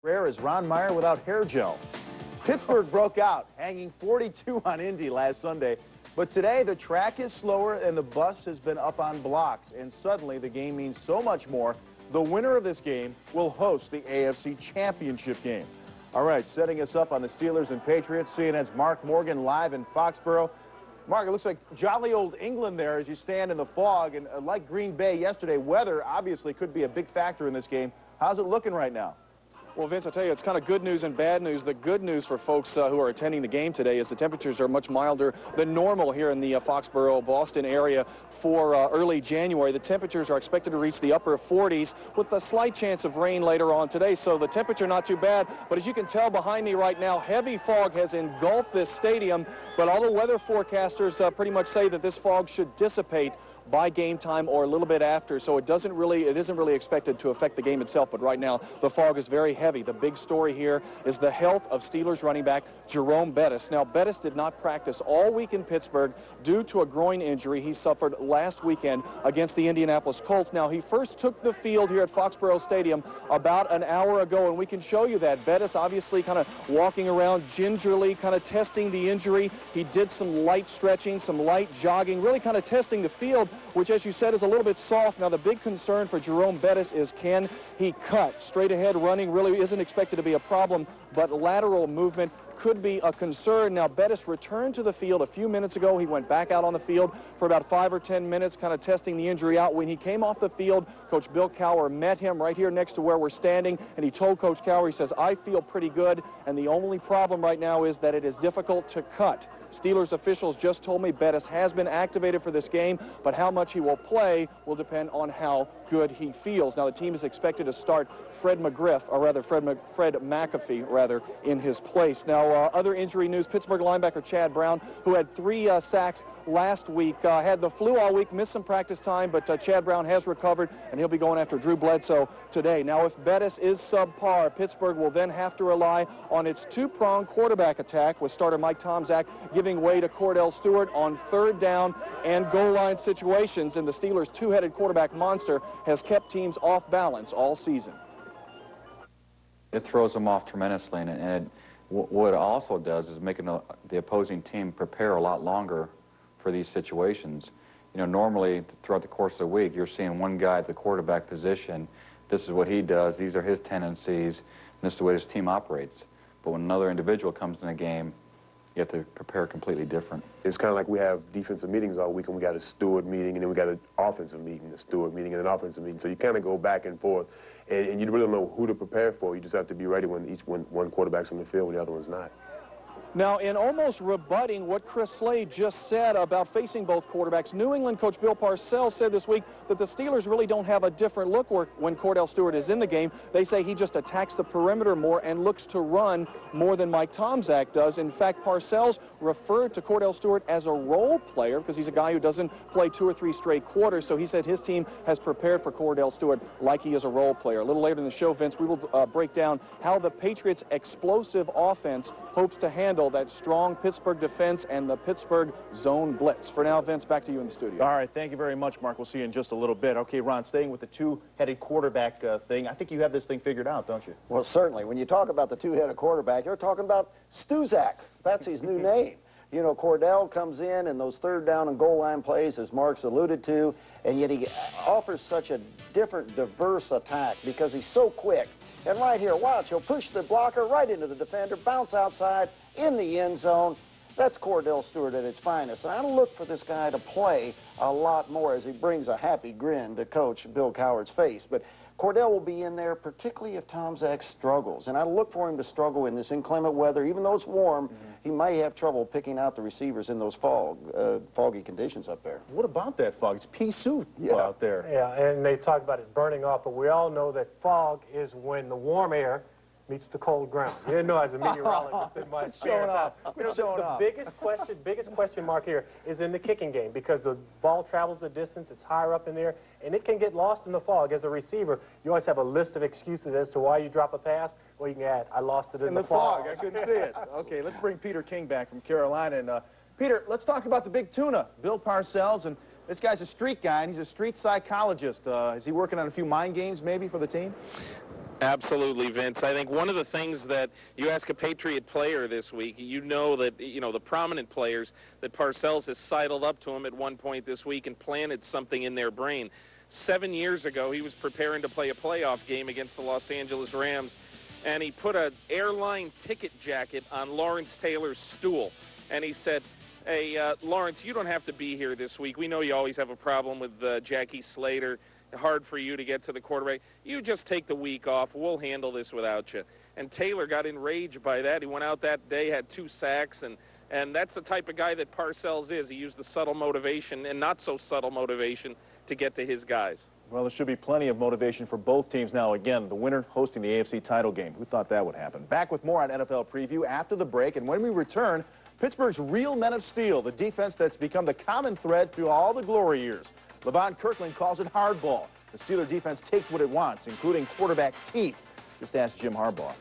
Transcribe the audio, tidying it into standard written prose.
Rare is Ron Meyer without hair gel. Pittsburgh broke out, hanging 42 on Indy last Sunday. But today, the track is slower and the bus has been up on blocks. And suddenly, the game means so much more. The winner of this game will host the AFC Championship game. All right, setting us up on the Steelers and Patriots, CNN's Mark Morgan live in Foxborough. Mark, it looks like jolly old England there as you stand in the fog. And like Green Bay yesterday, weather obviously could be a big factor in this game. How's it looking right now? Well, Vince, I tell you, it's kind of good news and bad news. The good news for folks who are attending the game today is the temperatures are much milder than normal here in the Foxborough, Boston area for early January. The temperatures are expected to reach the upper 40s with a slight chance of rain later on today, so the temperature not too bad. But as you can tell behind me right now, heavy fog has engulfed this stadium, but all the weather forecasters pretty much say that this fog should dissipate by game time or a little bit after, so it isn't really expected to affect the game itself. But right now the fog is very heavy. The big story here is the health of Steelers running back Jerome Bettis. Now, Bettis did not practice all week in Pittsburgh due to a groin injury he suffered last weekend against the Indianapolis Colts. Now, he first took the field here at Foxborough Stadium about an hour ago, and we can show you that. Bettis obviously kind of walking around gingerly, kind of testing the injury. He did some light stretching, some light jogging, really kind of testing the field, which, as you said, is a little bit soft. Now, the big concern for Jerome Bettis is, can he cut? Straight ahead running really isn't expected to be a problem, but lateral movement could be a concern. Now, Bettis returned to the field a few minutes ago. He went back out on the field for about 5 or 10 minutes, kind of testing the injury out. When he came off the field, Coach Bill Cowher met him right here next to where we're standing, and he told Coach Cowher, he says, I feel pretty good, and the only problem right now is that it is difficult to cut. Steelers officials just told me Bettis has been activated for this game, but how much he will play will depend on how good he feels. Now, the team is expected to start Fred McAfee, rather, in his place. Now, other injury news, Pittsburgh linebacker Chad Brown, who had 3 sacks last week, had the flu all week, missed some practice time, but Chad Brown has recovered, and he'll be going after Drew Bledsoe today. Now, if Bettis is subpar, Pittsburgh will then have to rely on its two-pronged quarterback attack, with starter Mike Tomczak giving way to Cordell Stewart on third down and goal line situations, and the Steelers' two-headed quarterback monster has kept teams off balance all season. It throws them off tremendously, and what it also does is making the opposing team prepare a lot longer for these situations. You know, normally throughout the course of the week, you're seeing one guy at the quarterback position. This is what he does. These are his tendencies, and this is the way his team operates. But when another individual comes in a game, you have to prepare completely different. It's kind of like we have defensive meetings all week, and we got a steward meeting, and then we got an offensive meeting, a steward meeting, and an offensive meeting. So you kind of go back and forth, and you really don't know who to prepare for. You just have to be ready when one quarterback's on the field when the other one's not. Now, in almost rebutting what Chris Slade just said about facing both quarterbacks, New England coach Bill Parcells said this week that the Steelers really don't have a different look when Cordell Stewart is in the game. They say he just attacks the perimeter more and looks to run more than Mike Tomczak does. In fact, Parcells referred to Cordell Stewart as a role player because he's a guy who doesn't play 2 or 3 straight quarters. So he said his team has prepared for Cordell Stewart like he is a role player. A little later in the show, Vince, we will break down how the Patriots' explosive offense hopes to handle that strong Pittsburgh defense and the Pittsburgh zone blitz. For now, Vince, back to you in the studio. All right, thank you very much, Mark. We'll see you in just a little bit. Okay, Ron, staying with the two-headed quarterback thing, I think you have this thing figured out, don't you? Well, certainly. When you talk about the two-headed quarterback, you're talking about Stuzak. That's his new name. You know, Cordell comes in those third down and goal line plays, as Mark's alluded to, and yet he offers such a different, diverse attack because he's so quick. And right here, watch, he'll push the blocker right into the defender, bounce outside in the end zone. That's Cordell Stewart at its finest. And I look for this guy to play a lot more as he brings a happy grin to Coach Bill Cowher's face. But Cordell will be in there, particularly if Tomczak struggles. And I look for him to struggle in this inclement weather. Even though it's warm, he may have trouble picking out the receivers in those foggy conditions up there. What about that fog? It's pea soup out there. Yeah, and they talk about it burning off, but we all know that fog is when the warm air meets the cold ground. You didn't know as a meteorologist in my spare time. The biggest question mark here is in the kicking game because the ball travels the distance, it's higher up in there, and it can get lost in the fog. As a receiver, you always have a list of excuses as to why you drop a pass. Well, you can add, I lost it in the fog. I couldn't see it. Okay, let's bring Peter King back from Carolina. And Peter, let's talk about the big tuna, Bill Parcells. And this guy's a street guy, and he's a street psychologist. Is he working on a few mind games maybe for the team? Absolutely, Vince. I think one of the things that you ask a Patriot player this week, you know that, the prominent players, that Parcells has sidled up to him at one point this week and planted something in their brain. 7 years ago, he was preparing to play a playoff game against the Los Angeles Rams, and he put an airline ticket jacket on Lawrence Taylor's stool. And he said, hey, Lawrence, you don't have to be here this week. We know you always have a problem with Jackie Slater. Hard for you to get to the quarterback. You just take the week off. We'll handle this without you. And Taylor got enraged by that. He went out that day, had 2 sacks, and that's the type of guy that Parcells is. He used the subtle motivation and not so subtle motivation to get to his guys. Well, there should be plenty of motivation for both teams now. Again, the winner hosting the AFC title game. Who thought that would happen? Back with more on NFL Preview after the break. And when we return, Pittsburgh's real men of steel, the defense that's become the common thread through all the glory years. Levon Kirkland calls it hardball. The Steeler defense takes what it wants, including quarterback teeth. Just ask Jim Harbaugh.